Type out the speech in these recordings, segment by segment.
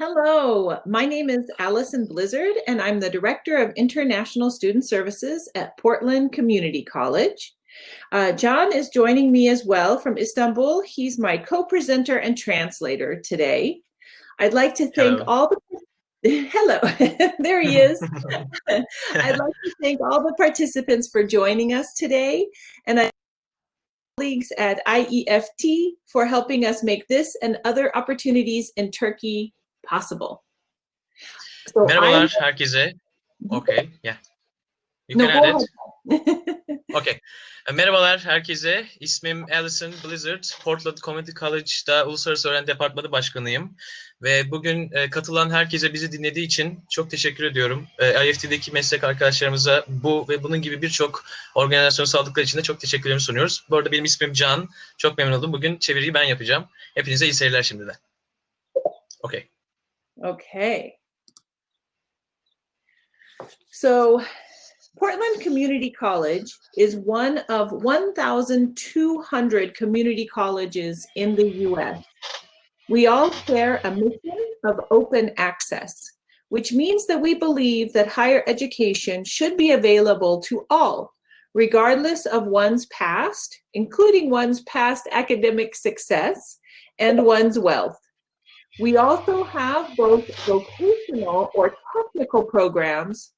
Hello, my name is Allison Blizzard, and I'm the Director of International Student Services at Portland Community College. John is joining me as well from Istanbul. He's my co-presenter and translator today. I'd like to thank all the hello, there he is. I'd like to thank all the participants for joining us today, and I colleagues at IEFT for helping us make this and other opportunities in Turkey possible. So Merhabalar herkese. Okay, yeah. You can add it. Okay. Merhabalar herkese. İsmim Allison Blizzard. Portland Community College'da Uluslararası Öğrenci Departmanı Başkanıyım. Ve bugün katılan herkese bizi dinlediği için çok teşekkür ediyorum. IEFT'deki meslek arkadaşlarımıza bu ve bunun gibi birçok organizasyon sağladıkları için de çok teşekkürlerimi sunuyoruz. Bu arada benim ismim Can. Çok memnun oldum. Bugün çeviriyi ben yapacağım. Hepinize iyi seyirler şimdiden. Okay. Okay. So, Portland Community College is one of 1,200 community colleges in the U.S. We all share a mission of open access, which means that we believe that higher education should be available to all, regardless of one's past, including one's past academic success and one's wealth. We also have both vocational or technical programs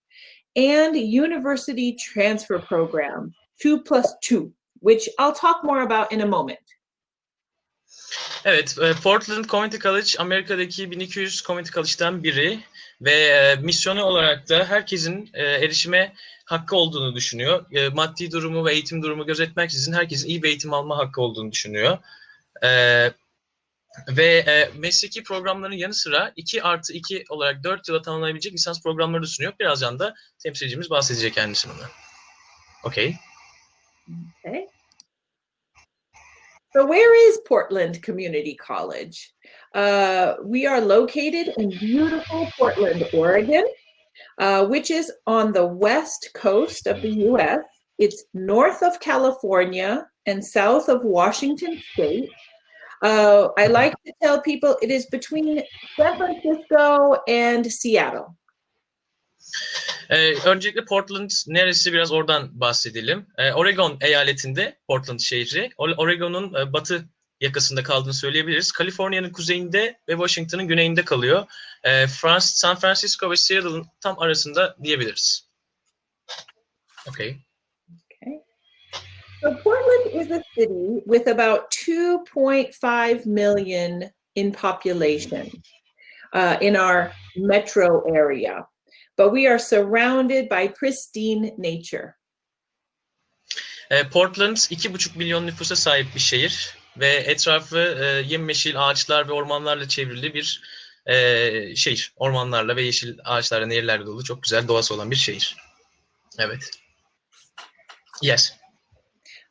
and university transfer program, 2+2, which I'll talk more about in a moment. Evet, Portland Community College Amerika'daki 1200 community college'dan biri ve misyonu olarak da herkesin erişime hakkı olduğunu düşünüyor. Maddi durumu ve eğitim durumu gözetmeksizin herkesin iyi bir eğitim alma hakkı olduğunu düşünüyor. Ve mesleki programların yanı sıra 2+2 olarak 4 yıla tamamlanabilecek lisans programları da sunuyor. Birazdan da temsilcimiz bahsedecek kendisinden. Okay. Okay. So where is Portland Community College? We are located in beautiful Portland, Oregon, which is on the west coast of the U.S. It's north of California and south of Washington State. I like to tell people it is between San Francisco and Seattle. Öncelikle Portland neresi biraz oradan bahsedelim. Oregon eyaletinde Portland şehri. Oregon'un batı yakasında kaldığını söyleyebiliriz. Kaliforniya'nın kuzeyinde ve Washington'ın güneyinde kalıyor. San Francisco ve Seattle'ın tam arasında diyebiliriz. Okay. So Portland is a city with about 2.5 million in population in our metro area, but we are surrounded by pristine nature. Portland 2,5 milyon nüfusa sahip bir şehir ve etrafı yemyeşil ağaçlar ve ormanlarla çevrili bir şehir. Ormanlarla ve yeşil ağaçlarla, nehirlerle dolu çok güzel doğası olan bir şehir. Evet. Yes.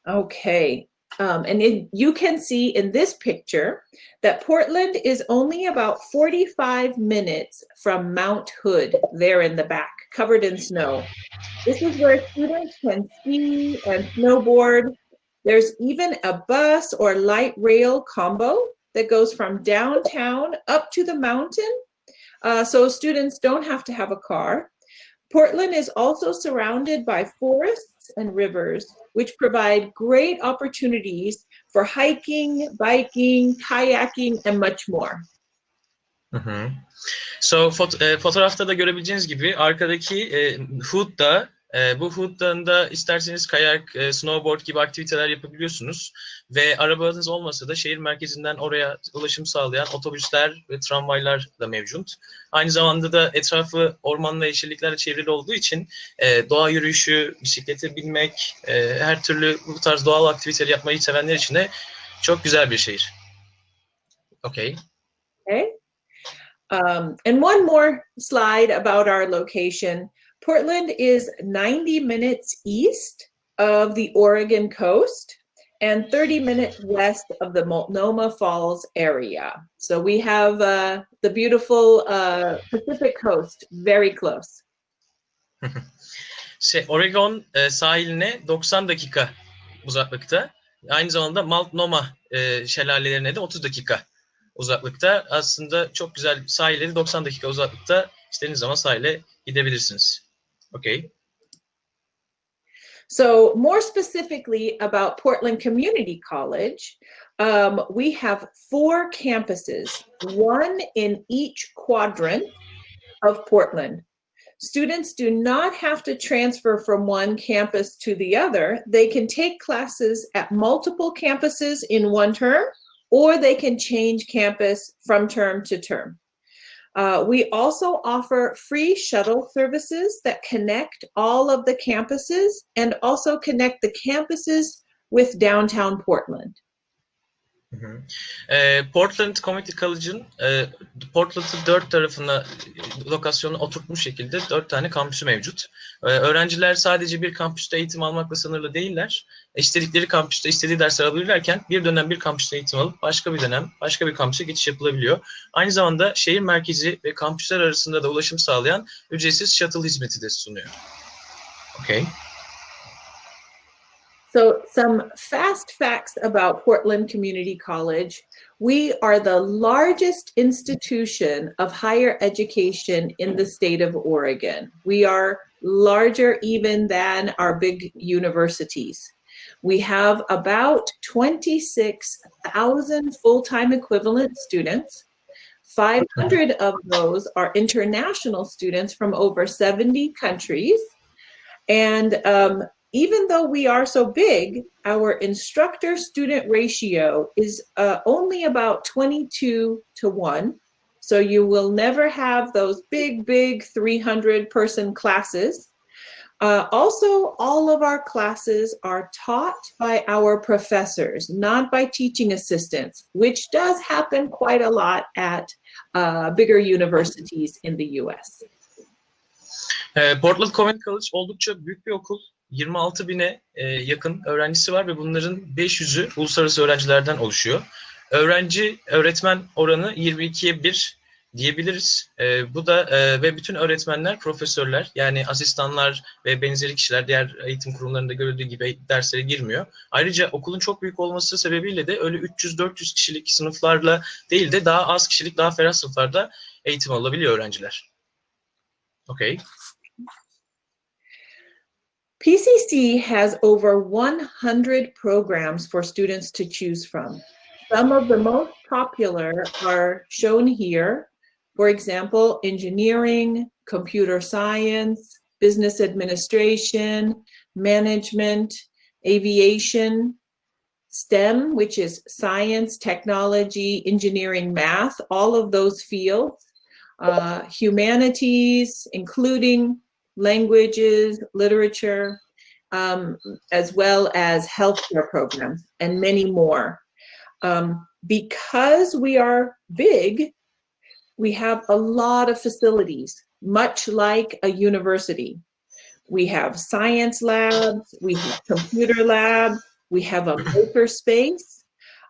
Okay, and you can see in this picture that Portland is only about 45 minutes from Mount Hood there in the back, covered in snow. This is where students can ski and snowboard. There's even a bus or light rail combo that goes from downtown up to the mountain, so students don't have to have a car. Portland is also surrounded by forests and rivers, which provide great opportunities for hiking, biking, kayaking, and much more. Hı-hı. So fotoğrafta da görebileceğiniz gibi arkadaki Hood Dağı, bu Hood Dağı'nda isterseniz kayak, snowboard gibi aktiviteler yapabiliyorsunuz ve arabanız olmasa da şehir merkezinden oraya ulaşım sağlayan otobüsler ve tramvaylar da mevcut. Aynı zamanda da etrafı ormanla, yeşilliklerle çevrili olduğu için doğa yürüyüşü, bisiklete binmek, her türlü bu tarz doğal aktiviteleri yapmayı sevenler için de çok güzel bir şehir. Okay. Okay. And one more slide about our location. Portland is 90 minutes east of the Oregon coast and 30 minutes west of the Multnomah Falls area. So we have the beautiful Pacific coast very close. Oregon sahiline 90 dakika uzaklıkta. Aynı zamanda Multnomah şelalelerine de 30 dakika uzaklıkta. Aslında çok güzel sahilleri 90 dakika uzaklıkta istediğiniz zaman sahile gidebilirsiniz. Okay. So more specifically about Portland Community College, we have 4 campuses, one in each quadrant of Portland. Students do not have to transfer from one campus to the other. They can take classes at multiple campuses in one term, or they can change campus from term to term. We also offer free shuttle services that connect all of the campuses and also connect the campuses with downtown Portland. Portland Community College'ın Portland'ın 4 tarafına lokasyonu oturtmuş şekilde 4 tane kampüsü mevcut. Öğrenciler sadece bir kampüste eğitim almakla sınırlı değiller. İstedikleri kampüste istediği dersler alabilirlerken bir dönem bir kampüste eğitim alıp başka bir dönem başka bir kampüse geçiş yapılabiliyor. Aynı zamanda şehir merkezi ve kampüsler arasında da ulaşım sağlayan ücretsiz shuttle hizmeti de sunuyor. Okay. So some fast facts about Portland Community College. We are the largest institution of higher education in the state of Oregon. We are larger even than our big universities. We have about 26,000 full-time equivalent students. 500 of those are international students from over 70 countries. And even though we are so big, our instructor-student ratio is only about 22-1. So you will never have those big 300-person classes. Also, all of our classes are taught by our professors, not by teaching assistants, which does happen quite a lot at bigger universities in the US. Portland Community College oldukça büyük bir okul. 26 bine yakın öğrencisi var ve bunların 500'ü uluslararası öğrencilerden oluşuyor. Öğretmen oranı 22'ye 1 diyebiliriz. Bu da ve bütün öğretmenler profesörler, yani asistanlar ve benzeri kişiler diğer eğitim kurumlarında görüldüğü gibi derslere girmiyor. Ayrıca okulun çok büyük olması sebebiyle de öyle 300-400 kişilik sınıflarla değil de daha az kişilik, daha ferah sınıflarda eğitim alabiliyor öğrenciler. Okay. PCC has over 100 programs for students to choose from. Some of the most popular are shown here. For example, engineering, computer science, business administration, management, aviation, STEM, which is science, technology, engineering, math, all of those fields, humanities, including languages, literature, as well as healthcare programs, and many more. Because we are big, we have a lot of facilities, much like a university. We have science labs, we have computer labs, we have a maker space,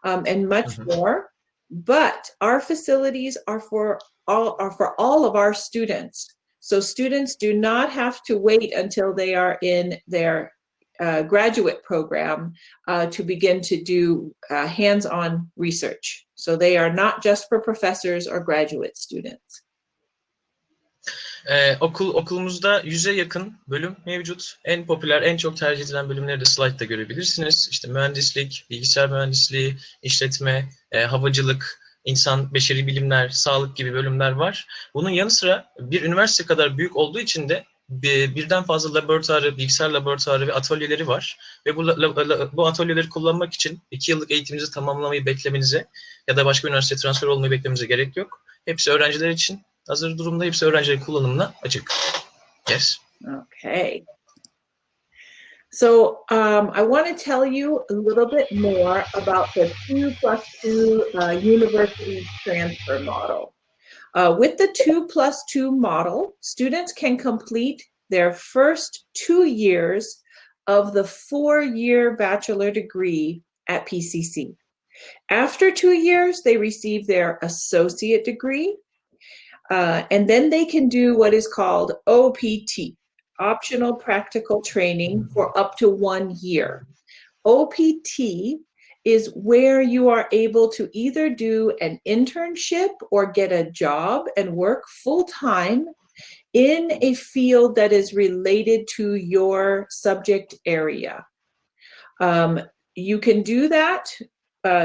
and much more. But our facilities are for all of our students. So students do not have to wait until they are in their graduate program to begin to do hands-on research. So they are not just for professors or graduate students. Okulumuzda 100'e yakın bölüm mevcut. En popüler, en çok tercih edilen bölümleri de slaytta görebilirsiniz. İşte mühendislik, bilgisayar mühendisliği, işletme, havacılık, insan, beşeri bilimler, sağlık gibi bölümler var. Bunun yanı sıra bir üniversite kadar büyük olduğu için de birden fazla laboratuvarı, bilgisayar laboratuvarı ve atölyeleri var. Ve bu atölyeleri kullanmak için 2 yıllık eğitiminizi tamamlamayı beklemenize ya da başka bir üniversiteye transfer olmayı beklemenize gerek yok. Hepsi öğrenciler için hazır durumda, hepsi öğrencilerin kullanımına açık. Yes. Okay. So I want to tell you a little bit more about the 2+2 university transfer model. With the 2+2 model, students can complete their first 2 years of the 4-year bachelor degree at PCC. After 2 years, they receive their associate degree, and then they can do what is called OPT, Optional Practical Training, for up to 1 year. OPT is where you are able to either do an internship or get a job and work full-time in a field that is related to your subject area. You can do that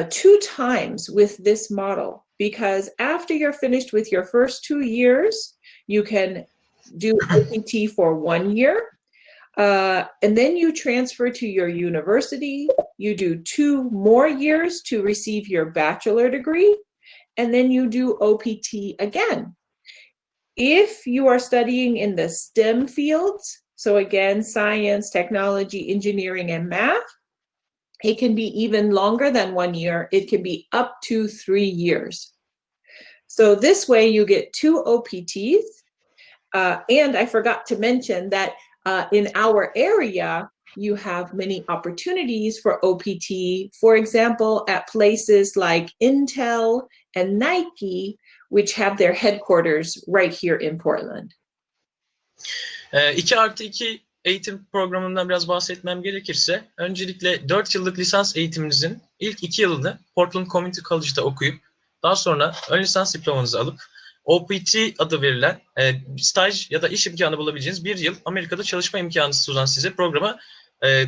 2 times with this model, because after you're finished with your first 2 years, you can do OPT for 1 year, and then you transfer to your university. You do 2 more years to receive your bachelor degree, and then you do OPT again. If you are studying in the STEM fields, so again, science, technology, engineering, and math, it can be even longer than 1 year. It can be up to 3 years. So this way you get 2 OPTs. And I forgot to mention that in our area, you have many opportunities for OPT, for example, at places like Intel and Nike, which have their headquarters right here in Portland. 2+2 eğitim programından biraz bahsetmem gerekirse, öncelikle 4 yıllık lisans eğitiminizin ilk 2 yılını Portland Community College'da okuyup, daha sonra ön lisans diplomanızı alıp, OPT adı verilen staj ya da iş imkanı bulabileceğiniz 1 yıl Amerika'da çalışma imkanı sunan size programa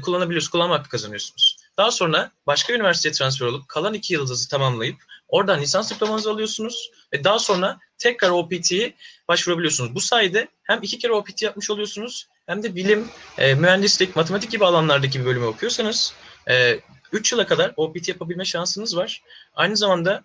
kullanma hakkı kazanıyorsunuz. Daha sonra başka üniversiteye transfer olup kalan 2 yılınızı tamamlayıp oradan lisans diplomanızı alıyorsunuz ve daha sonra tekrar OPT'ye başvurabiliyorsunuz. Bu sayede hem 2 kere OPT yapmış oluyorsunuz hem de bilim, mühendislik, matematik gibi alanlardaki bir bölümü okuyorsanız 3 yıla kadar OPT yapabilme şansınız var. Aynı zamanda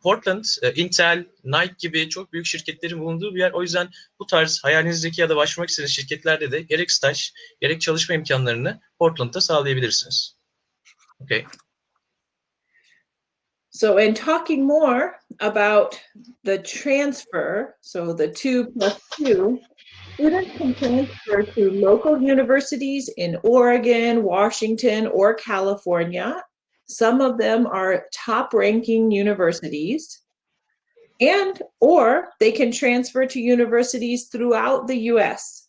Portland, Intel, Nike gibi çok büyük şirketlerin bulunduğu bir yer. O yüzden bu tarz hayalinizdeki ya da başvurmak istediğiniz şirketlerde de gerek staj, gerek çalışma imkanlarını Portland'da sağlayabilirsiniz. Okay. So in talking more about the transfer, so the 2+2, students can transfer to local universities in Oregon, Washington, or California. Some of them are top-ranking universities, or they can transfer to universities throughout the U.S.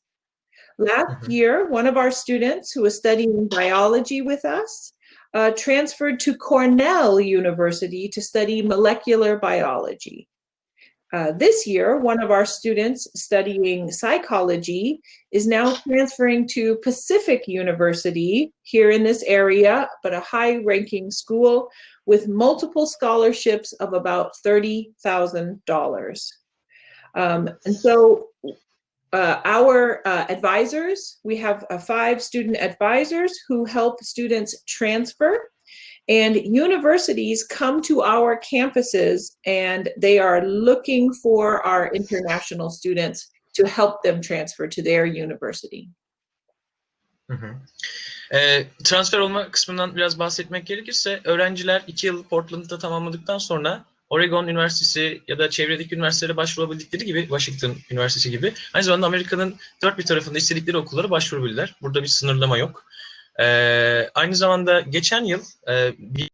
Last year, one of our students who was studying biology with us transferred to Cornell University to study molecular biology. This year, one of our students studying psychology is now transferring to Pacific University here in this area, but a high-ranking school with multiple scholarships of about $30,000. And so our advisors, we have 5 student advisors who help students transfer. And universities come to our campuses and they are looking for our international students to help them transfer to their university. Transfer olma kısmından biraz bahsetmek gerekirse, öğrenciler 2 yıl Portland'da tamamladıktan sonra Oregon Üniversitesi ya da çevredeki üniversitelere başvurabildikleri gibi, Washington Üniversitesi gibi, aynı zamanda Amerika'nın dört bir tarafında istedikleri okullara başvurabilirler. Burada bir sınırlama yok. Aynı zamanda geçen yıl bir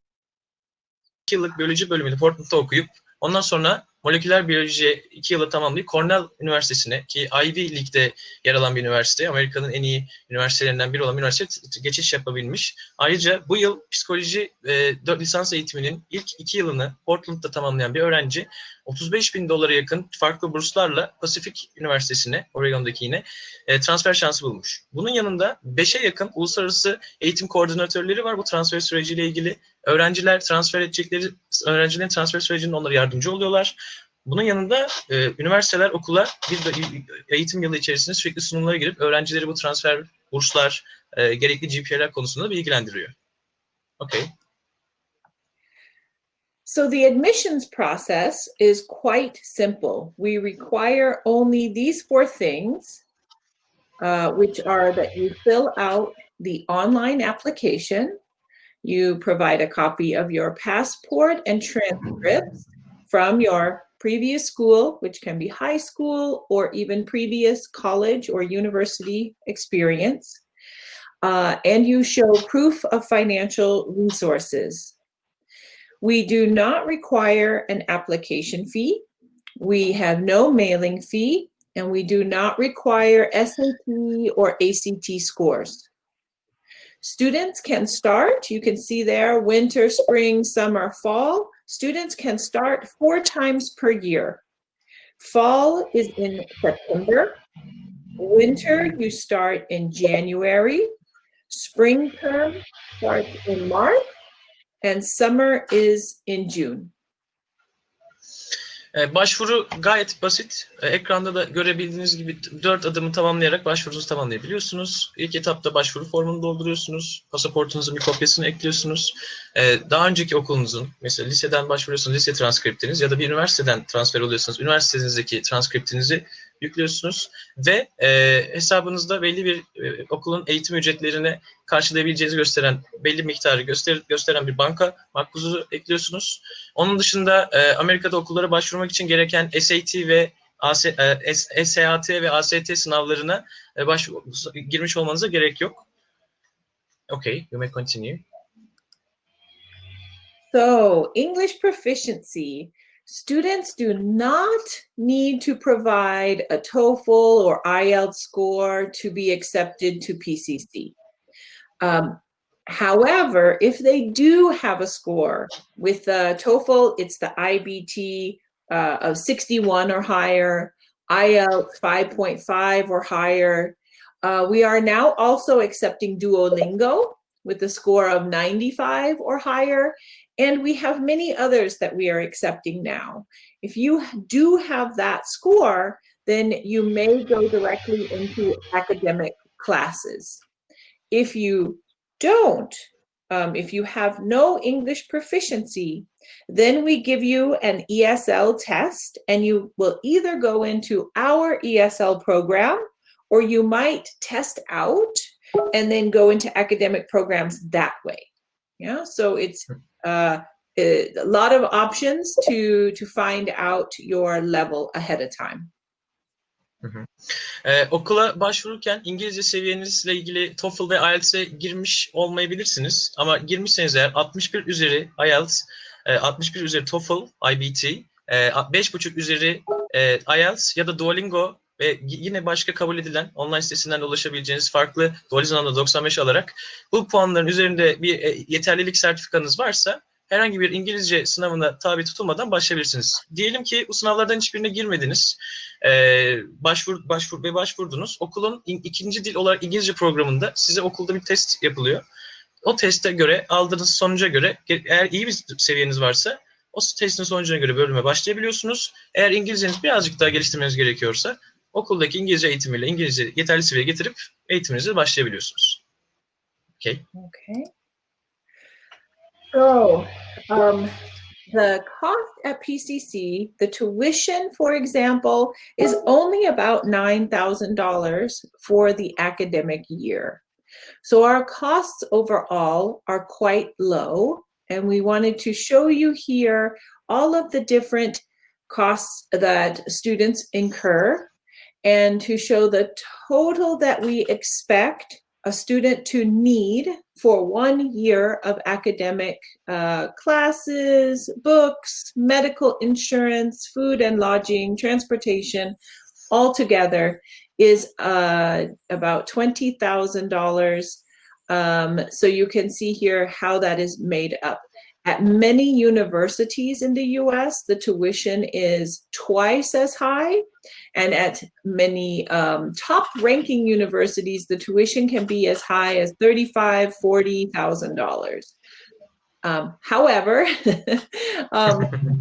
2 yıllık biyoloji bölümünü Portland'da okuyup ondan sonra moleküler biyoloji 2 yılı tamamlayıp Cornell Üniversitesi'ne, ki Ivy League'de yer alan bir üniversite, Amerika'nın en iyi üniversitelerinden biri olan bir üniversite, geçiş yapabilmiş. Ayrıca bu yıl psikoloji lisans eğitiminin ilk 2 yılını Portland'da tamamlayan bir öğrenci $35.000 yakın farklı burslarla Pacific Üniversitesi'ne, Oregon'daki yine transfer şansı bulmuş. Bunun yanında 5'e yakın uluslararası eğitim koordinatörleri var bu transfer süreciyle ilgili. Öğrencilerin transfer sürecinde onlara yardımcı oluyorlar. Bunun yanında üniversiteler, okullar bir eğitim yılı içerisinde sürekli sunumlara girip öğrencileri bu transfer, burslar, gerekli GPA'ler konusunda bilgilendiriyor. Okay. So the admissions process is quite simple. We require only these 4 things, which are that you fill out the online application, you provide a copy of your passport and transcripts from your previous school, which can be high school or even previous college or university experience, and you show proof of financial resources. We do not require an application fee. We have no mailing fee, and we do not require SAT or ACT scores. Students can start, you can see there, winter, spring, summer, fall. Students can start 4 times per year. Fall is in September. Winter, you start in January. Spring term starts in March. And summer is in June. Başvuru gayet basit. Ekranda da görebildiğiniz gibi 4 adımı tamamlayarak başvurunuzu tamamlayabiliyorsunuz. İlk etapta başvuru formunu dolduruyorsunuz. Pasaportunuzun bir kopyasını ekliyorsunuz. Daha önceki okulunuzun, mesela liseden başvuruyorsunuz, lise transkriptiniz ya da bir üniversiteden transfer oluyorsanız, üniversitenizdeki transkriptinizi yüklüyorsunuz ve hesabınızda belli bir okulun eğitim ücretlerine karşılayabileceğinizi gösteren belli miktarı gösteren bir banka makbuzu ekliyorsunuz. Onun dışında Amerika'da okullara başvurmak için gereken SAT ve SAT ve AST sınavlarına girmiş olmanıza gerek yok. Okay, you may continue. So, English proficiency. Students do not need to provide a TOEFL or IELTS score to be accepted to PCC. However, if they do have a score with the TOEFL, it's the IBT of 61 or higher, IELTS 5.5 or higher. We are now also accepting Duolingo with a score of 95 or higher. And we have many others that we are accepting now. If you do have that score, then you may go directly into academic classes. If you don't, if you have no English proficiency, then we give you an ESL test and you will either go into our ESL program or you might test out and then go into academic programs that way. Yeah, so it's a lot of options to find out your level ahead of time. Okula başvururken İngilizce seviyenizle ilgili TOEFL ve IELTS'e girmiş olmayabilirsiniz. Ama girmişseniz eğer 61 üzeri IELTS, 61 üzeri TOEFL, IBT, 5,5 üzeri IELTS ya da Duolingo ve yine başka kabul edilen online sitesinden de ulaşabileceğiniz farklı Duolingo'da 95 alarak bu puanların üzerinde bir yeterlilik sertifikanız varsa herhangi bir İngilizce sınavına tabi tutulmadan başlayabilirsiniz. Diyelim ki bu sınavlardan hiçbirine girmediniz, başvurdunuz. Okulun ikinci dil olarak İngilizce programında size okulda bir test yapılıyor. O teste göre, aldığınız sonuca göre, eğer iyi bir seviyeniz varsa o testin sonucuna göre bölüme başlayabiliyorsunuz. Eğer İngilizceniz birazcık daha geliştirmeniz gerekiyorsa okuldaki İngilizce eğitimiyle İngilizce yeterli seviyeye getirip eğitiminize başlayabiliyorsunuz. Okay. Okay. So, the cost at PCC, the tuition, for example, is only about $9,000 for the academic year. So our costs overall are quite low, and we wanted to show you here all of the different costs that students incur and to show the total that we expect a student to need for 1 year of academic classes, books, medical insurance, food and lodging, transportation, altogether is about $20,000. So you can see here how that is made up. At many universities in the US, the tuition is twice as high. And at many top-ranking universities, the tuition can be as high as $35,000, $40,000. However,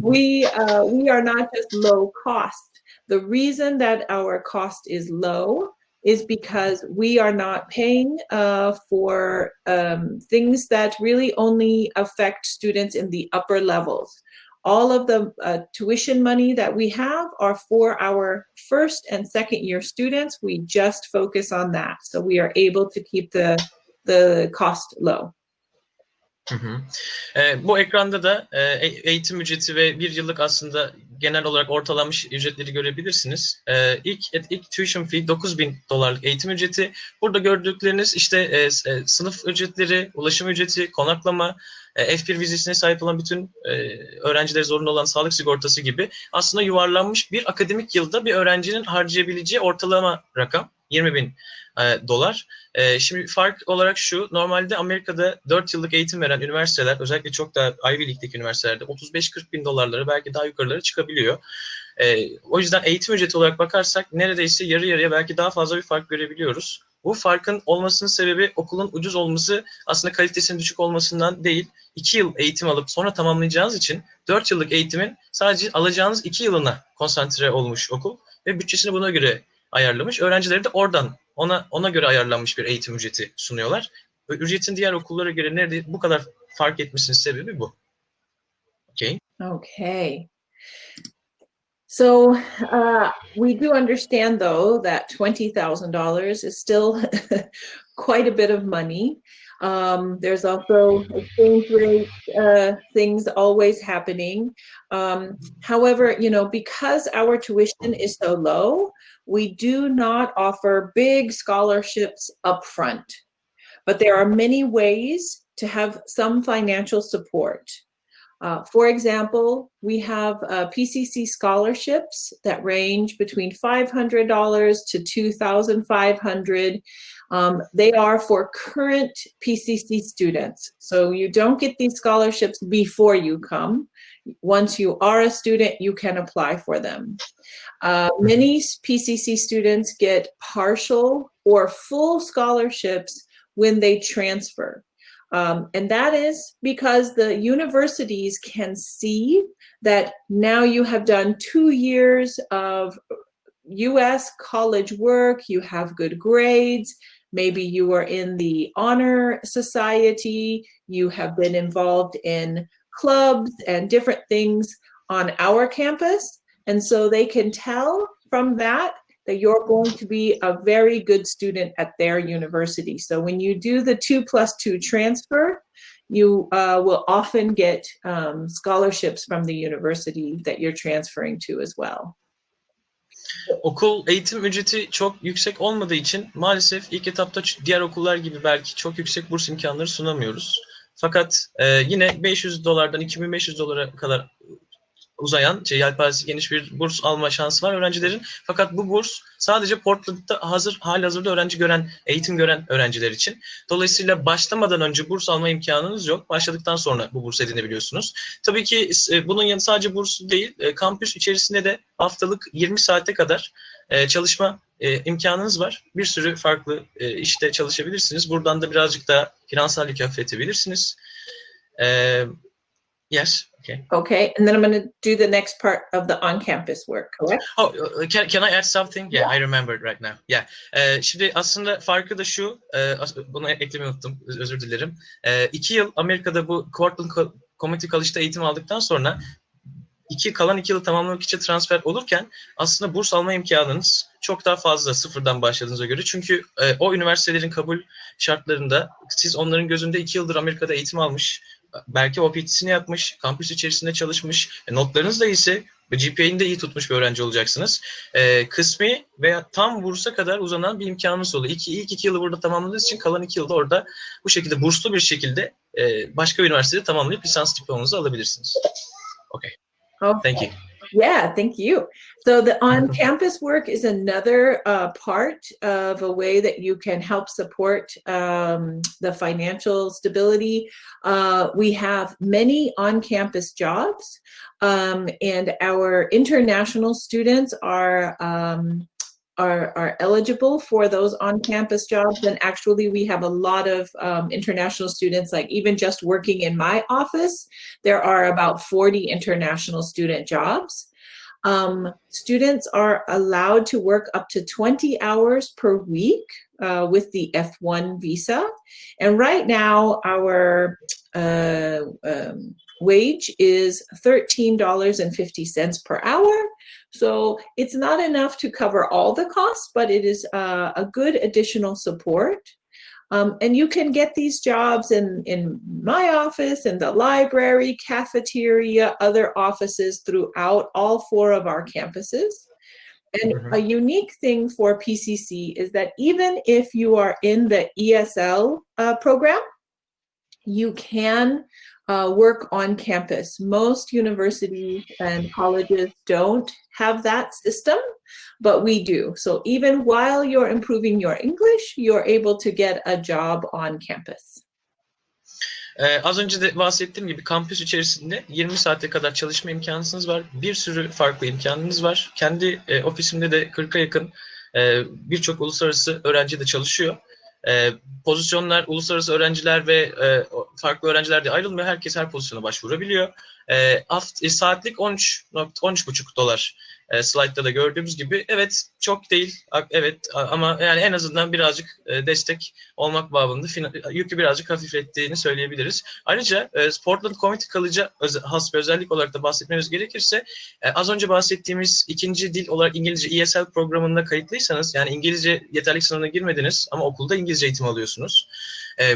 we are not just low cost. The reason that our cost is low is because we are not paying for things that really only affect students in the upper levels. All of the tuition money that we have are for our first and second year students. We just focus on that. So we are able to keep the cost low. Bu ekranda da eğitim ücreti ve bir yıllık aslında genel olarak ortalanmış ücretleri görebilirsiniz. İlk tuition fee $9,000 eğitim ücreti. Burada gördükleriniz işte sınıf ücretleri, ulaşım ücreti, konaklama, F1 vizesine sahip olan bütün öğrencilere zorunlu olan sağlık sigortası gibi aslında yuvarlanmış bir akademik yılda bir öğrencinin harcayabileceği ortalama rakam. 20.000 dolar. Şimdi fark olarak şu, normalde Amerika'da 4 yıllık eğitim veren üniversiteler, özellikle çok da Ivy League'deki üniversitelerde 35-40 bin dolarlara, belki daha yukarılara çıkabiliyor. O yüzden eğitim ücreti olarak bakarsak neredeyse yarı yarıya, belki daha fazla bir fark görebiliyoruz. Bu farkın olmasının sebebi okulun ucuz olması, aslında kalitesinin düşük olmasından değil. 2 yıl eğitim alıp sonra tamamlayacağınız için 4 yıllık eğitimin sadece alacağınız 2 yılına konsantre olmuş okul ve bütçesini buna göre ayarlamış. Öğrencileri de oradan ona göre ayarlanmış bir eğitim ücreti sunuyorlar. Ücretin diğer okullara göre neredeyse bu kadar fark etmesinin sebebi bu. Okay. Okay. So we do understand, though, that $20,000 is still quite a bit of money. There's also exchange rate things always happening. However, because our tuition is so low, we do not offer big scholarships up front. But there are many ways to have some financial support. For example, we have Pcc scholarships that range between $500 to $2,500. They are for current Pcc students. So you don't get these scholarships before you come. Once you are a student, you can apply for them. Many Pcc students get partial or full scholarships when they transfer. And that is because the universities can see that now you have done 2 years of US college work, you have good grades, maybe you are in the honor society, you have been involved in clubs and different things on our campus. And so they can tell from that you're going to be a very good student at their university. So when you do the 2+2 transfer, you will often get scholarships from the university that you're transferring to as well. Okul eğitim ücreti çok yüksek olmadığı için maalesef ilk etapta diğer okullar gibi belki çok yüksek burs imkanları sunamıyoruz. Fakat yine $500'dan $2.500 kadar uzayan, yelpazesi geniş bir burs alma şansı var öğrencilerin. Fakat bu burs sadece Portland'da halihazırda eğitim gören öğrenciler için. Dolayısıyla başlamadan önce burs alma imkanınız yok. Başladıktan sonra bu bursu edinebiliyorsunuz. Tabii ki bunun yanı sadece bursu değil, kampüs içerisinde de haftalık 20 saate kadar çalışma imkanınız var. Bir sürü farklı işte çalışabilirsiniz. Buradan da birazcık da finansal yük hafifletebilirsiniz. Yes. Okay, and then I'm going to do the next part of the on-campus work, correct? Oh, can I add something? Yeah, I remembered right now. Yeah. Şimdi aslında farkı da şu, bunu eklemeyi unuttum, özür dilerim. 2 yıl Amerika'da bu Portland Community College'da eğitim aldıktan sonra kalan 2 yılı tamamlamak için transfer olurken aslında burs alma imkanınız çok daha fazla sıfırdan başladığınıza göre. Çünkü o üniversitelerin kabul şartlarında siz onların gözünde 2 yıldır Amerika'da eğitim almış, belki OPT'sini yapmış, kampüs içerisinde çalışmış, notlarınız da iyiyse ve GPA'ni de iyi tutmuş bir öğrenci olacaksınız. Kısmi veya tam bursa kadar uzanan bir imkanınız oluyor. İlk 2 yılı burada tamamladığınız için kalan 2 yılda orada bu şekilde burslu bir şekilde başka bir üniversitede tamamlayıp lisans diplomanızı alabilirsiniz. Okay. Thank you. Yeah, thank you. So the on-campus work is another part of a way that you can help support the financial stability. We have many on-campus jobs, and our international students are eligible for those on-campus jobs. And actually, we have a lot of international students, like even just working in my office, there are about 40 international student jobs. Students are allowed to work up to 20 hours per week with the F1 visa. And right now, our wage is $13.50 per hour. So it's not enough to cover all the costs, but it is a good additional support. And you can get these jobs in my office, in the library, cafeteria, other offices throughout all 4 of our campuses. And a unique thing for PCC is that even if you are in the ESL program, you can work on campus. Most universities and colleges don't have that system, but we do. So even while you're improving your English, you're able to get a job on campus. Az önce de bahsettiğim gibi kampüs içerisinde 20 saate kadar çalışma imkanınız var. Bir sürü farklı imkanınız var. Kendi ofisimde de 40'a yakın birçok uluslararası öğrenci de çalışıyor. Pozisyonlar uluslararası öğrenciler ve farklı öğrenciler de ayrılmıyor. Herkes her pozisyona başvurabiliyor. Saatlik 13,5 dolar. Slide'da da gördüğümüz gibi. Evet, çok değil. Evet, ama yani en azından birazcık destek olmak babında yükü birazcık hafiflettiğini söyleyebiliriz. Ayrıca Portland Community College'a has bir özellik olarak da bahsetmemiz gerekirse az önce bahsettiğimiz ikinci dil olarak İngilizce ESL programında kayıtlıysanız, yani İngilizce yeterlilik sınavına girmediniz ama okulda İngilizce eğitim alıyorsunuz.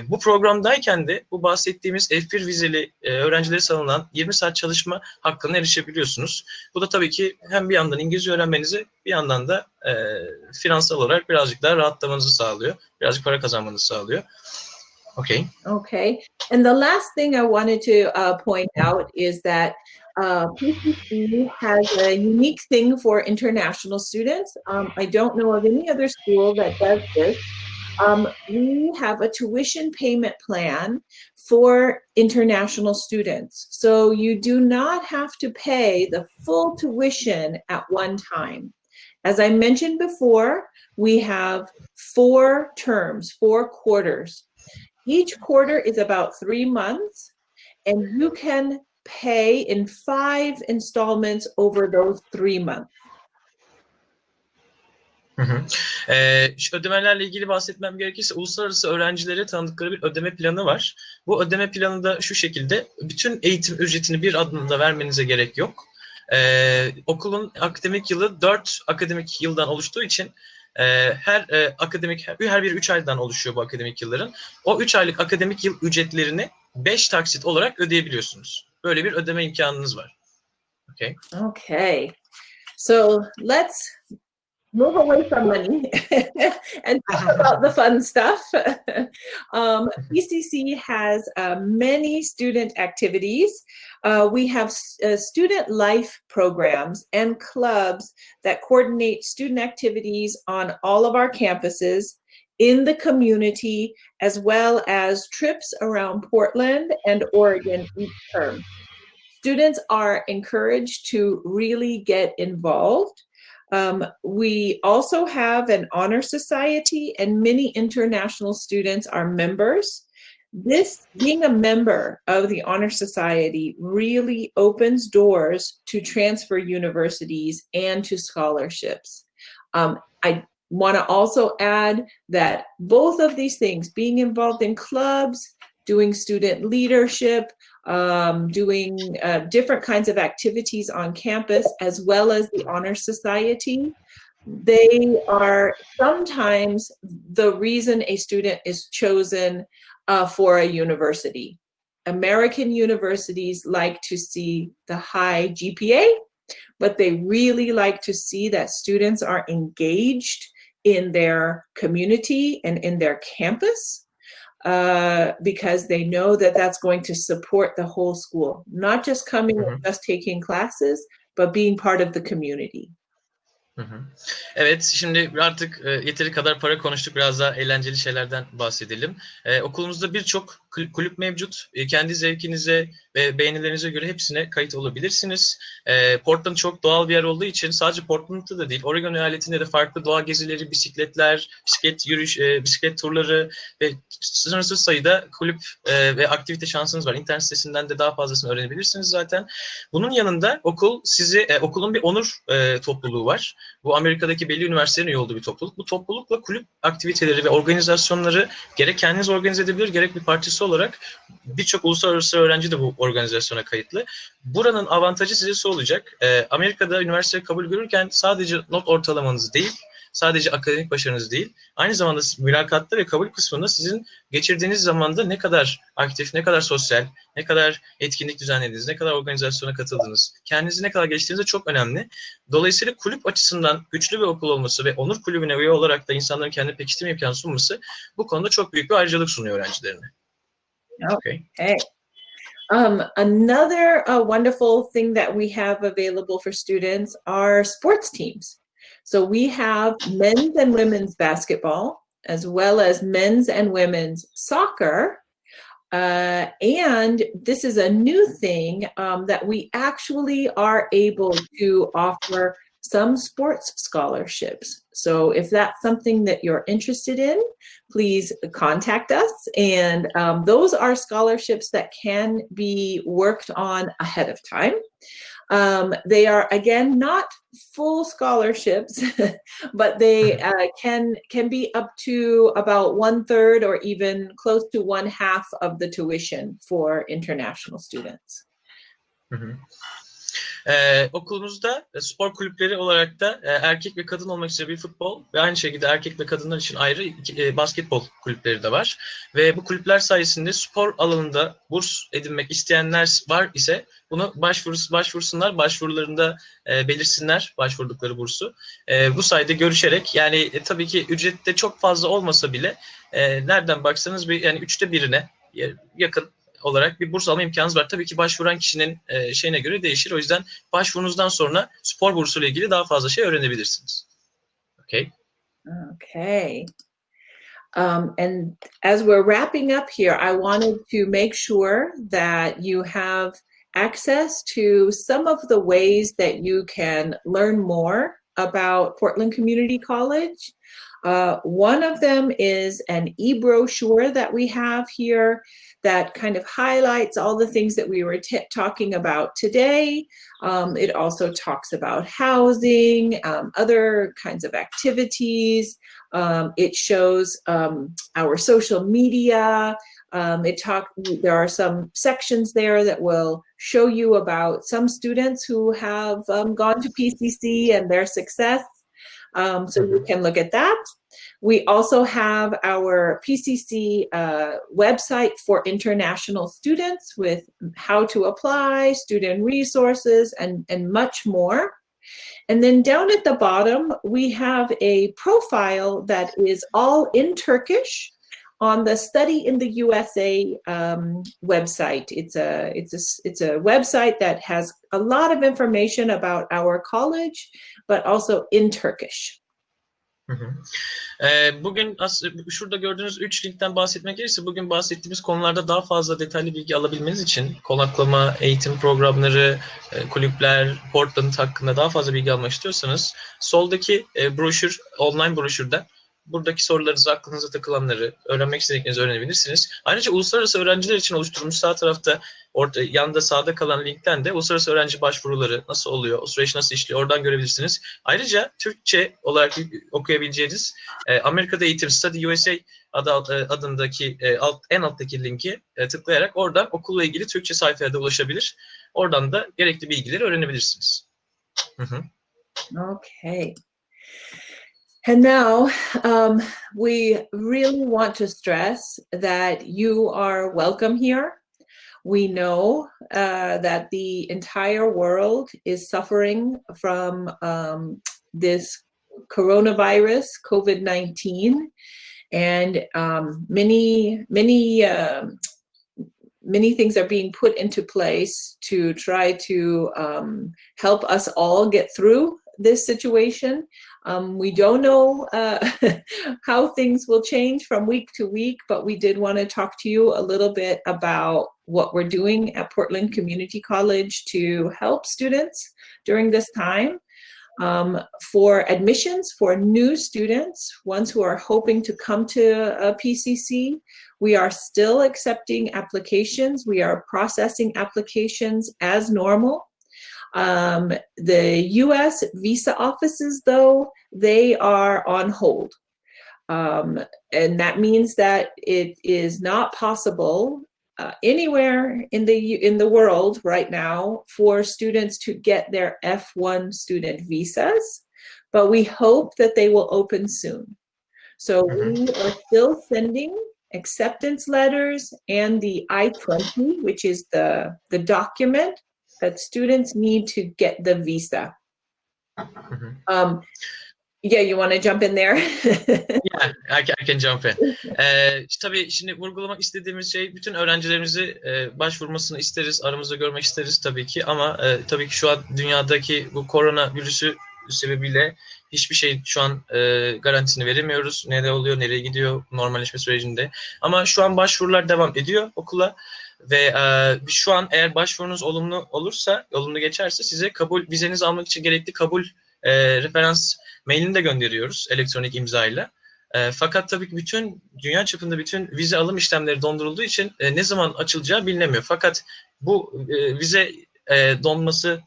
Bu programdayken de bu bahsettiğimiz F1 vizeli öğrencileri sağlanan 20 saat çalışma hakkına erişebiliyorsunuz. Bu da tabii ki hem bir yandan İngilizce öğrenmenizi, bir yandan da finansal olarak birazcık daha rahatlamanızı sağlıyor. Birazcık para kazanmanızı sağlıyor. Okay. Okay. And the last thing I wanted to point out is that PCC has a unique thing for international students. I don't know of any other school that does this. We have a tuition payment plan for international students. So you do not have to pay the full tuition at one time. As I mentioned before, we have 4 terms, 4 quarters. Each quarter is about 3 months, and you can pay in 5 installments over those 3 months. Şu ödemelerle ilgili bahsetmem gerekirse uluslararası öğrencilere tanıdıkları bir ödeme planı var. Bu ödeme planı da şu şekilde: bütün eğitim ücretini bir adımda vermenize gerek yok. Okulun akademik yılı 4 akademik yıldan oluştuğu için her bir 3 aydan oluşuyor bu akademik yılların. O 3 aylık akademik yıl ücretlerini 5 taksit olarak ödeyebiliyorsunuz. Böyle bir ödeme imkanınız var. Okay. Okay. So let's move away from money and talk about the fun stuff. Pcc has many student activities. We have student life programs and clubs that coordinate student activities on all of our campuses, in the community, as well as trips around Portland and Oregon each term. Students are encouraged to really get involved. We also have an honor society, and many international students are members. Being a member of the honor society really opens doors to transfer universities and to scholarships. I want to also add that both of these things, being involved in clubs, doing student leadership, doing different kinds of activities on campus, as well as the Honor Society, they are sometimes the reason a student is chosen for a university. American universities like to see the high GPA, but they really like to see that students are engaged in their community and in their campus. Because they know that that's going to support the whole school, not just coming and just taking classes, but being part of the community. Evet, şimdi artık yeteri kadar para konuştuk. Biraz daha eğlenceli şeylerden bahsedelim. Okulumuzda birçok kulüp mevcut. Kendi zevkinize ve beğenilerinize göre hepsine kayıt olabilirsiniz. Portland çok doğal bir yer olduğu için sadece Portland'da da değil, Oregon eyaletinde de farklı doğa gezileri, bisikletler, bisiklet turları ve sınırsız sayıda kulüp ve aktivite şansınız var. İnternet sitesinden de daha fazlasını öğrenebilirsiniz zaten. Bunun yanında okulun bir onur topluluğu var. Bu Amerika'daki belli üniversitelerin üye olduğu bir topluluk. Bu toplulukla kulüp aktiviteleri ve organizasyonları gerek kendiniz organize edebilir, gerek bir parçası olarak birçok uluslararası öğrenci de bu organizasyona kayıtlı. Buranın avantajı size olacak. Amerika'da üniversiteye kabul görürken sadece not ortalamanız değil, sadece akademik başarınız değil, aynı zamanda mülakatta ve kabul kısmında sizin geçirdiğiniz zamanda ne kadar aktif, ne kadar sosyal, ne kadar etkinlik düzenlediniz, ne kadar organizasyona katıldınız, kendinizi ne kadar geliştirdiğiniz de çok önemli. Dolayısıyla kulüp açısından güçlü bir okul olması ve onur kulübüne üye olarak da insanların kendini pekiştirme imkanı sunması bu konuda çok büyük bir ayrıcalık sunuyor öğrencilerine. Okay. Another wonderful thing that we have available for students are sports teams. So we have men's and women's basketball, as well as men's and women's soccer. And this is a new thing that we actually are able to offer some sports scholarships. So if that's something that you're interested in, please contact us. And those are scholarships that can be worked on ahead of time. They are, again, not full scholarships, but they can be up to about 1/3 or even close to 1/2 of the tuition for international students. Okulumuzda spor kulüpleri olarak da erkek ve kadın olmak üzere bir futbol ve aynı şekilde erkek ve kadınlar için ayrı basketbol kulüpleri de var. Ve bu kulüpler sayesinde spor alanında burs edinmek isteyenler var ise bunu başvursunlar, başvurularında belirsinler başvurdukları bursu. Bu sayede görüşerek, yani tabii ki ücrette çok fazla olmasa bile nereden baksanız yani 1/3'üne yakın olarak bir burs alma imkanınız var. Tabii ki başvuran kişinin şeyine göre değişir. O yüzden başvurunuzdan sonra spor bursuyla ilgili daha fazla şey öğrenebilirsiniz. Okay. Okay. And as we're wrapping up here, I wanted to make sure that you have access to some of the ways that you can learn more about Portland Community College. One of them is an e-brochure that we have here that kind of highlights all the things that we were talking about today. It also talks about housing, other kinds of activities. It shows our social media. There are some sections there that will show you about some students who have gone to PCC and their success. So you can look at that. We also have our PCC website for international students with how to apply, student resources, and much more. And then down at the bottom, we have a profile that is all in Turkish on the Study in the USA website. It's a website that has a lot of information about our college, but also in Turkish. Bugün şurada gördüğünüz 3 linkten bahsetmek gerekirse bugün bahsettiğimiz konularda daha fazla detaylı bilgi alabilmeniz için konaklama, eğitim programları, kulüpler, Portland hakkında daha fazla bilgi almak istiyorsanız soldaki broşür, online broşürden buradaki sorularınızı, aklınıza takılanları, öğrenmek istediklerinizi öğrenebilirsiniz. Ayrıca uluslararası öğrenciler için oluşturulmuş sağ tarafta yanında sağda kalan linkten de uluslararası öğrenci başvuruları nasıl oluyor, o süreç nasıl işliyor oradan görebilirsiniz. Ayrıca Türkçe olarak okuyabileceğiniz Amerika'da Eğitim Study USA adındaki en alttaki linki tıklayarak oradan okulla ilgili Türkçe sayfaya da ulaşabilir. Oradan da gerekli bilgileri öğrenebilirsiniz. Okay. And now we really want to stress that you are welcome here. We know that the entire world is suffering from this coronavirus, COVID-19, and many things are being put into place to try to help us all get through this situation. We don't know how things will change from week to week, but we did want to talk to you a little bit about what we're doing at Portland Community College to help students during this time. For admissions for new students, ones who are hoping to come to PCC, we are still accepting applications. We are processing applications as normal. The US visa offices, though, they are on hold. And that means that it is not possible anywhere in the world right now for students to get their F1 student visas, but we hope that they will open soon. So we are still sending acceptance letters and the I-20, which is the document that students need to get the visa. Yeah, you want to jump in there? Yeah, I can jump in. Tabii şimdi vurgulamak istediğimiz şey, bütün öğrencilerimizi başvurmasını isteriz, aramızda görmek isteriz tabii ki, ama tabii ki şu an dünyadaki bu korona virüsü sebebiyle hiçbir şey şu an garantisini veremiyoruz. Ne oluyor, nereye gidiyor normalleşme sürecinde. Ama şu an başvurular devam ediyor okula ve şu an eğer başvurunuz olumlu olursa, olumlu geçerse size kabul, vizenizi almak için gerekli kabul referans mailini de gönderiyoruz elektronik imzayla. Fakat tabii ki bütün dünya çapında bütün vize alım işlemleri dondurulduğu için ne zaman açılacağı bilinemiyor. Fakat bu vize donması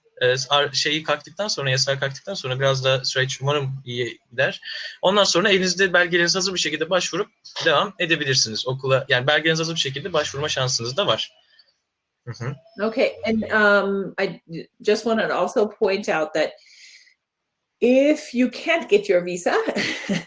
şeyi kalktıktan sonra, yasağı kalktıktan sonra biraz da süreç umarım iyi gider. Ondan sonra elinizde belgeleriniz hazır bir şekilde başvurup devam edebilirsiniz okula. Yani belgeleriniz hazır bir şekilde başvurma şansınız da var. Okay, and I just want to also point out that if you can't get your visa,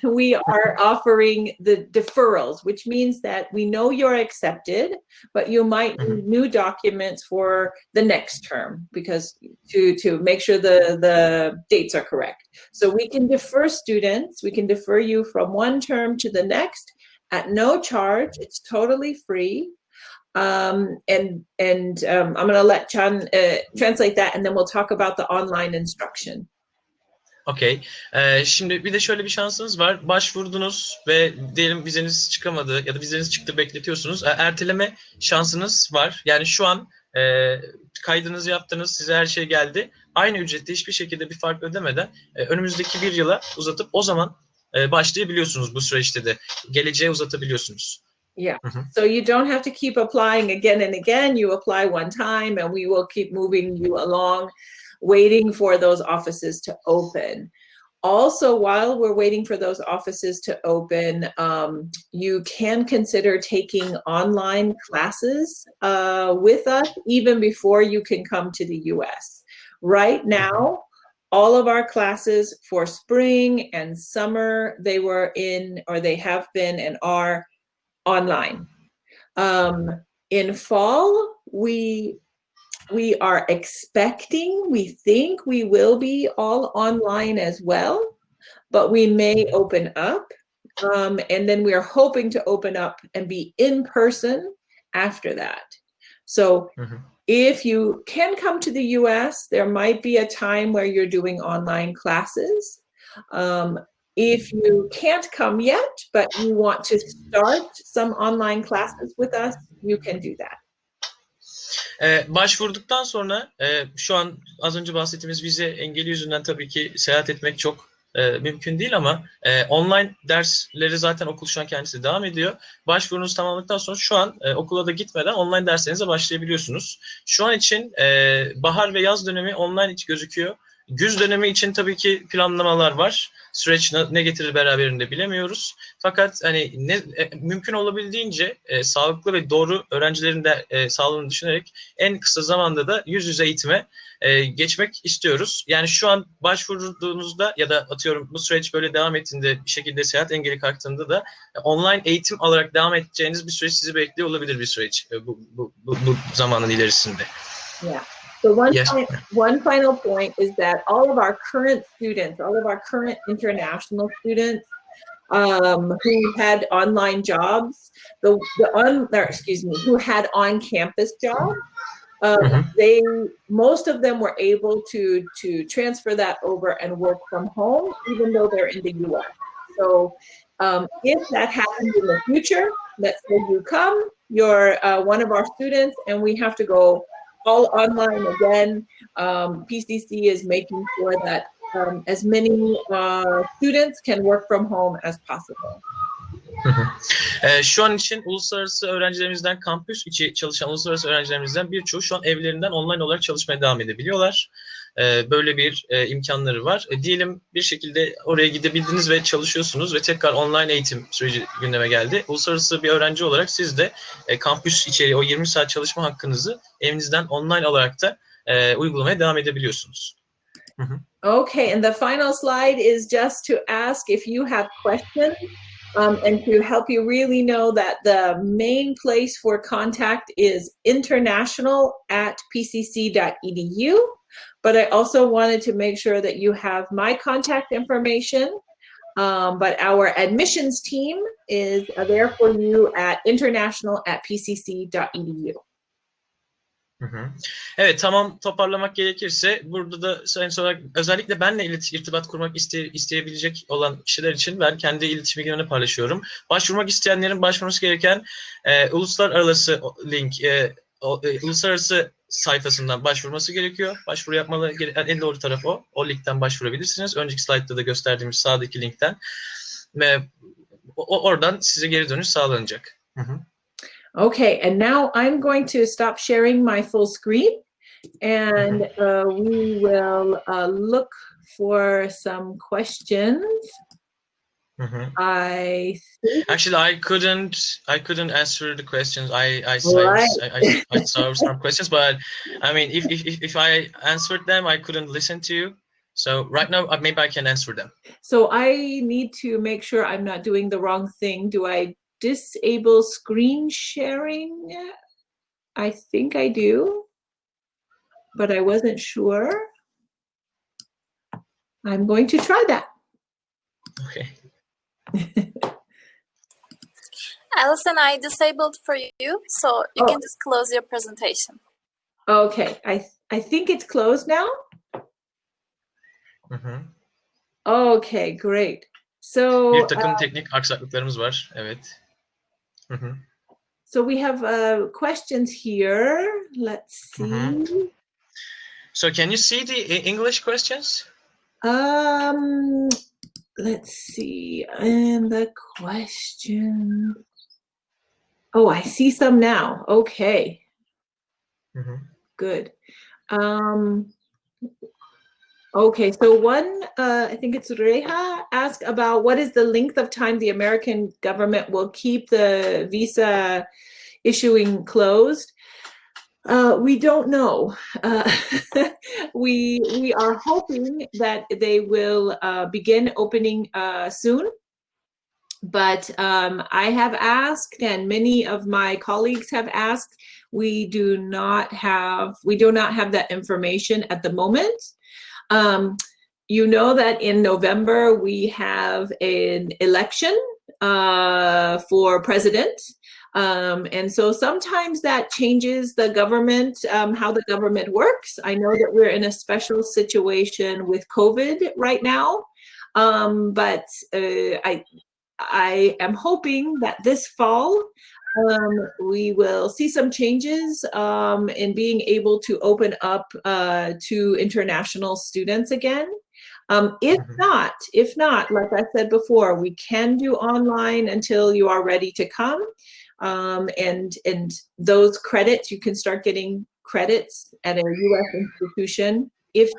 we are offering the deferrals, which means that we know you're accepted, but you might need new documents for the next term because to make sure the dates are correct. So we can defer students, we can defer you from one term to the next at no charge. It's totally free. I'm going to let Chan translate that, and then we'll talk about the online instruction. Okay. Şimdi bir de şöyle bir şansınız var. Başvurdunuz ve diyelim vizeniz çıkamadı ya da vizeniz çıktı, bekletiyorsunuz. Erteleme şansınız var. Yani şu an kaydınızı yaptınız, size her şey geldi. Aynı ücrette hiçbir şekilde bir fark ödemeden önümüzdeki bir yıla uzatıp o zaman başlayabiliyorsunuz bu süreçte de. Geleceğe uzatabiliyorsunuz. Yeah. So you don't have to keep applying again and again. You apply one time and we will keep moving you along, waiting for those offices to open. Also, while we're waiting for those offices to open, you can consider taking online classes with us even before you can come to the US. Right now, all of our classes for spring and summer, they were in, or they have been and are online. In fall, we are expecting, we think we will be all online as well, but we may open up. And then we are hoping to open up and be in person after that. So if you can come to the US, there might be a time where you're doing online classes. If you can't come yet, but you want to start some online classes with us, you can do that. Başvurduktan sonra şu an az önce bahsettiğimiz vize engeli yüzünden tabii ki seyahat etmek çok mümkün değil, ama online dersleri zaten okul şu an kendisi devam ediyor. Başvurunuz tamamladıktan sonra şu an okula da gitmeden online derslerinize başlayabiliyorsunuz. Şu an için bahar ve yaz dönemi online hiç gözüküyor. Güz dönemi için tabii ki planlamalar var. Süreç ne getirir beraberinde bilemiyoruz. Fakat hani mümkün olabildiğince sağlıklı ve doğru öğrencilerin de sağlığını düşünerek en kısa zamanda da yüz yüze eğitime geçmek istiyoruz. Yani şu an başvurduğunuzda ya da atıyorum bu süreç böyle devam ettiğinde, bir şekilde seyahat engeli kalktığında da online eğitim alarak devam edeceğiniz bir süreç sizi bekliyor olabilir, bir süreç bu zamanın ilerisinde. Yeah. So one final point is that all of our current students, all of our current international students who had online jobs, who had on-campus jobs, most of them were able to transfer that over and work from home, even though they're in the U.S. So if that happens in the future, let's say you come, you're one of our students, and we have to go all online again, PCC is making sure that as many students can work from home as possible. Şu an için uluslararası öğrencilerimizden, kampüs içi çalışan uluslararası öğrencilerimizden birçoğu şu an evlerinden online olarak çalışmaya devam edebiliyorlar. Böyle bir imkanları var. Diyelim bir şekilde oraya gidebildiniz ve çalışıyorsunuz ve tekrar online eğitim süreci gündeme geldi. Uluslararası bir öğrenci olarak siz de kampüs içeri o 20 saat çalışma hakkınızı evinizden online olarak da uygulamaya devam edebiliyorsunuz. Okay, and the final slide is just to ask if you have questions and to help you really know that the main place for contact is international@pcc.edu. But I also wanted to make sure that you have my contact information. But our admissions team is there for you at international@pcc.edu. Hı hı. Evet, tamam, toparlamak gerekirse burada da sayın olarak özellikle benle irtibat kurmak isteyebilecek olan kişiler için ben kendi iletişim bilgilerini paylaşıyorum. Başvurmak isteyenlerin başvurması gereken uluslararası link, uluslararası sayfasından başvurması gerekiyor. Başvuru yapmalı en doğru taraf o. O linkten başvurabilirsiniz. Önceki slaytta da gösterdiğimiz sağdaki linkten ve oradan size geri dönüş sağlanacak. Hı hı. Okay, and now I'm going to stop sharing my full screen, and we will look for some questions. I think actually I couldn't answer the questions. I saw some questions, but I mean if I answered them, I couldn't listen to you. So right now maybe I can answer them. So I need to make sure I'm not doing the wrong thing. Do I disable screen sharing? I think I do, but I wasn't sure. I'm going to try that. Okay. Alison, I disabled for you, so you can just close your presentation. Okay, I think it's closed now. Okay, great. So bir takım teknik aksaklıklarımız var. Evet. So we have questions here. Let's see. So can you see the English questions? Let's see. And the question. Oh, I see some now. Okay. Good. Okay, so one, I think it's Reha, asked about what is the length of time the American government will keep the visa issuing closed. We don't know. We are hoping that they will begin opening soon. But I have asked, and many of my colleagues have asked, we do not have that information at the moment. You know that in November we have an election for president. And so sometimes that changes the government, how the government works. I know that we're in a special situation with COVID right now, but I am hoping that this fall we will see some changes in being able to open up to international students again. If not, like I said before, we can do online until you are ready to come. And those credits, you can start getting credits at a U.S. institution if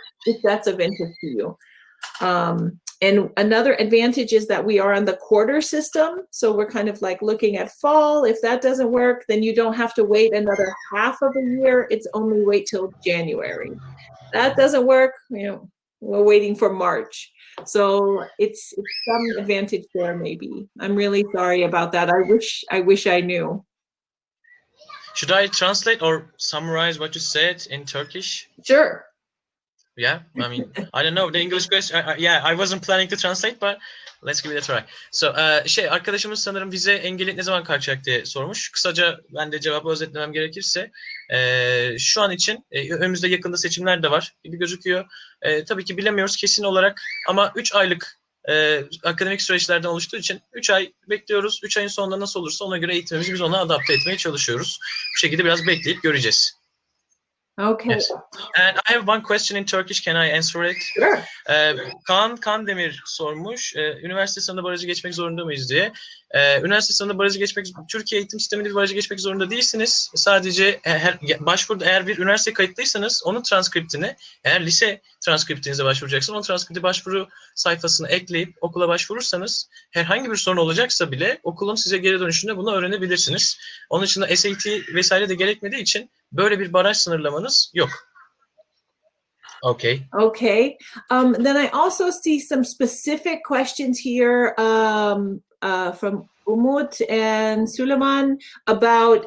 that's of interest to you. And another advantage is that we are on the quarter system. So we're kind of like looking at fall. If that doesn't work, then you don't have to wait another half of a year. It's only wait till January. That doesn't work, we're waiting for March. So it's some advantage there maybe. I'm really sorry about that. I wish I knew. Should I translate or summarize what you said in Turkish? Sure. Yeah, I mean, I don't know the English question. I wasn't planning to translate, but let's give it a try. So, arkadaşımız sanırım vize engeli ne zaman kalkacak diye sormuş. Kısaca ben de cevabı özetlemem gerekirse, şu an için önümüzde yakında seçimler de var gibi gözüküyor. Tabii ki bilemiyoruz kesin olarak ama 3 aylık akademik süreçlerden oluştuğu için 3 ay bekliyoruz. 3 ayın sonunda nasıl olursa ona göre eğitimimizi biz ona adapte etmeye çalışıyoruz. Bu şekilde biraz bekleyip göreceğiz. Okay. Yes. And I have one question in Turkish. Can I answer it? Sure. Kaan Demir sormuş. Üniversite sınavında barajı geçmek zorunda mıyız diye. Üniversite sınavında barajı geçmek, Türkiye eğitim sisteminde bir barajı geçmek zorunda değilsiniz. Sadece eğer bir üniversite kayıtlıysanız onun transkriptini, eğer lise transkriptinize başvuracaksınız, onun transkripti başvuru sayfasına ekleyip okula başvurursanız herhangi bir sorun olacaksa bile okulun size geri dönüşünde bunu öğrenebilirsiniz. Onun için de SAT vesaire de gerekmediği için böyle bir baraj sınırlamanız yok. Okay. Okay. Then I also see some specific questions here from Umut and Suleiman about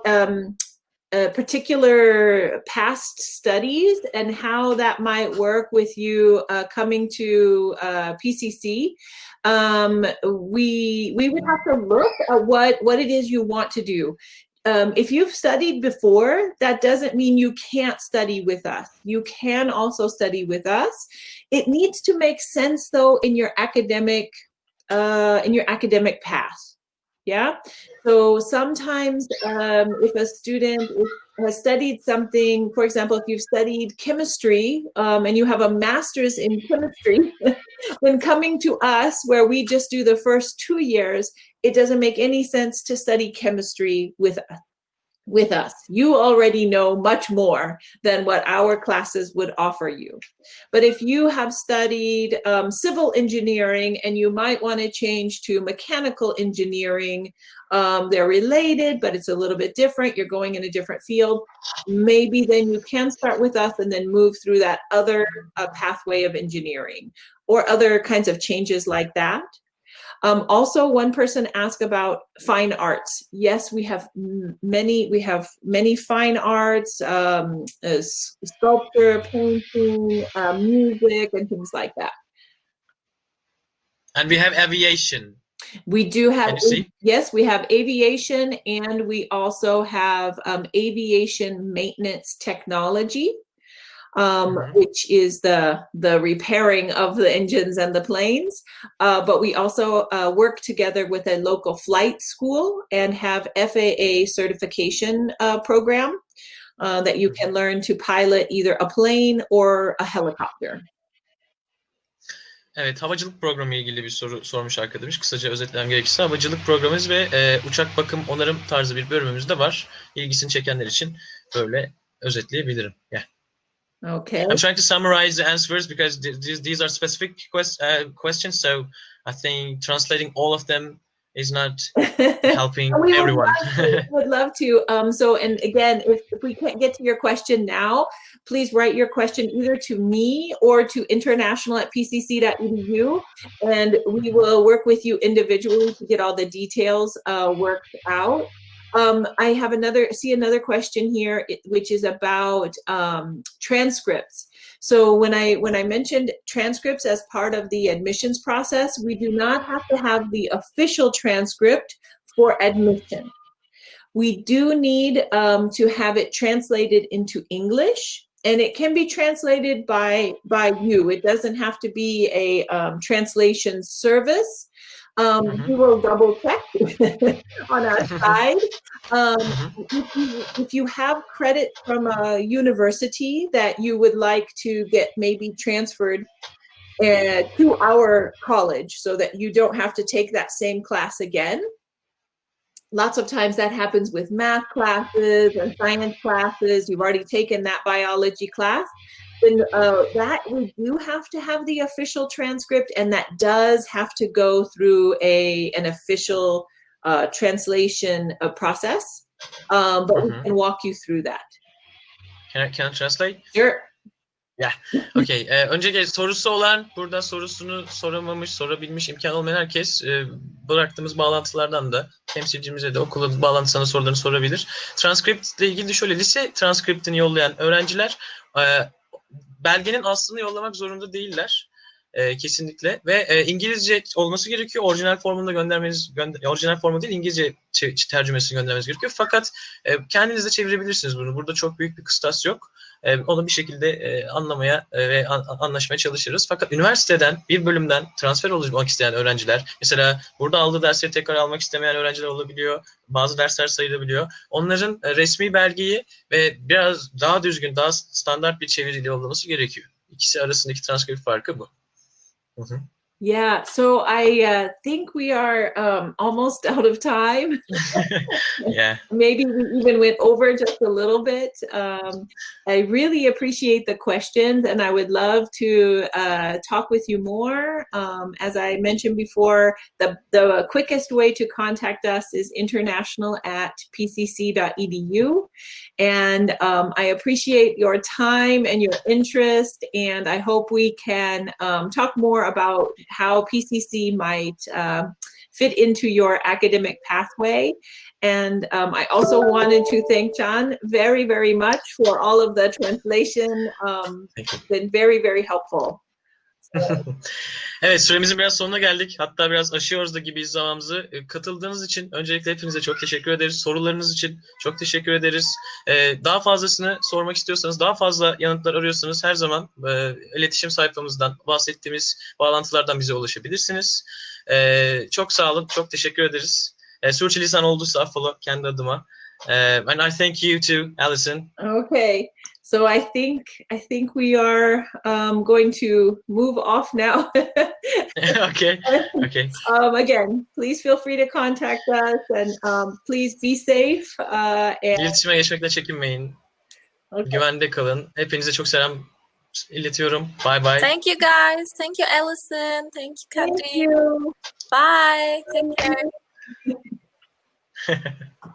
particular past studies and how that might work with you coming to PCC, we would have to look at what it is you want to do. If you've studied before, that doesn't mean you can't study with us. You can also study with us. It needs to make sense, though, in your academic path. Yeah. So sometimes if a student has studied something, for example, if you've studied chemistry and you have a master's in chemistry, when coming to us, where we just do the first 2 years, it doesn't make any sense to study chemistry with us. You already know much more than what our classes would offer you. But if you have studied civil engineering and you might want to change to mechanical engineering, they're related, but it's a little bit different. You're going in a different field. Maybe then you can start with us and then move through that other pathway of engineering or other kinds of changes like that. Also, one person asked about fine arts. Yes, we have many fine arts, sculpture, painting, music, and things like that. And we have aviation. We do have, Can you see? yes, we have aviation, and we also have aviation maintenance technology. Which is the repairing of the engines and the planes. But we also work together with a local flight school and have FAA certification program that you can learn to pilot either a plane or a helicopter. Evet, havacılık programı ilgili bir soru sormuş arkadaşımız. Kısaca özetlemem gerekirse havacılık programımız ve uçak bakım onarım tarzı bir bölümümüz de var. İlgisini çekenler için böyle özetleyebilirim. Yeah. Okay. I'm trying to summarize the answers because these are specific questions, so I think translating all of them is not helping everyone. Would love to. So, and again, if we can't get to your question now, please write your question either to me or to international@pcc.edu, and we will work with you individually to get all the details worked out. I have another question here, which is about transcripts. So when I mentioned transcripts as part of the admissions process, we do not have to have the official transcript for admission. We do need to have it translated into English, and it can be translated by you. It doesn't have to be a translation service. We will double check on our side. If you have credit from a university that you would like to get maybe transferred to our college so that you don't have to take that same class again. Lots of times that happens with math classes and science classes. You've already taken that biology class. Then that we do have to have the official transcript, and that does have to go through an official translation process. But we can walk you through that. Can I translate? Sure. Yeah. Okay. Önce sorusu olan, burada sorusunu sorabilmiş imkan olmayan herkes bıraktığımız bağlantılardan da temsilcimize de okulun bağlantısına sorularını sorabilir. Transkript ile ilgili de şöyle, lise transkriptini yollayan öğrenciler belgenin aslını yollamak zorunda değiller. Kesinlikle ve İngilizce olması gerekiyor. Orijinal formunda orijinal formu değil, İngilizce tercümesini göndermeniz gerekiyor. Fakat kendiniz de çevirebilirsiniz bunu. Burada çok büyük bir kıstas yok. Onu bir şekilde anlamaya ve anlaşmaya çalışırız. Fakat üniversiteden, bir bölümden transfer olmak isteyen öğrenciler, mesela burada aldığı dersleri tekrar almak istemeyen öğrenciler olabiliyor. Bazı dersler sayılabiliyor. Onların resmi belgeyi ve biraz daha düzgün, daha standart bir çeviriyle yollaması gerekiyor. İkisi arasındaki transkript farkı bu. Yeah, so I think we are almost out of time. Yeah. Maybe we even went over just a little bit. I really appreciate the questions, and I would love to talk with you more. As I mentioned before, the quickest way to contact us is international@pcc.edu. And I appreciate your time and your interest, and I hope we can talk more about how PCC might fit into your academic pathway. And I also wanted to thank Can very, very much for all of the translation. It's been very, very helpful. Evet, süremizin biraz sonuna geldik. Hatta biraz aşıyoruz da gibiyiz zamanımızı. Katıldığınız için öncelikle hepinize çok teşekkür ederiz. Sorularınız için çok teşekkür ederiz. Daha fazlasını sormak istiyorsanız, daha fazla yanıtlar arıyorsanız her zaman iletişim sayfamızdan bahsettiğimiz bağlantılardan bize ulaşabilirsiniz. Çok sağ olun, çok teşekkür ederiz. Sürçülisan olduysa affola kendi adıma. And I thank you too, Alison. Okay. So I think we are going to move off now. Okay. Again, please feel free to contact us and please be safe. İletişime geçmekten çekinmeyin. Okay. Güvende kalın. Hepinize çok selam iletiyorum. Bye bye. Thank you guys. Thank you, Alison. Thank you, Thank Kadri. you. Bye. Take care.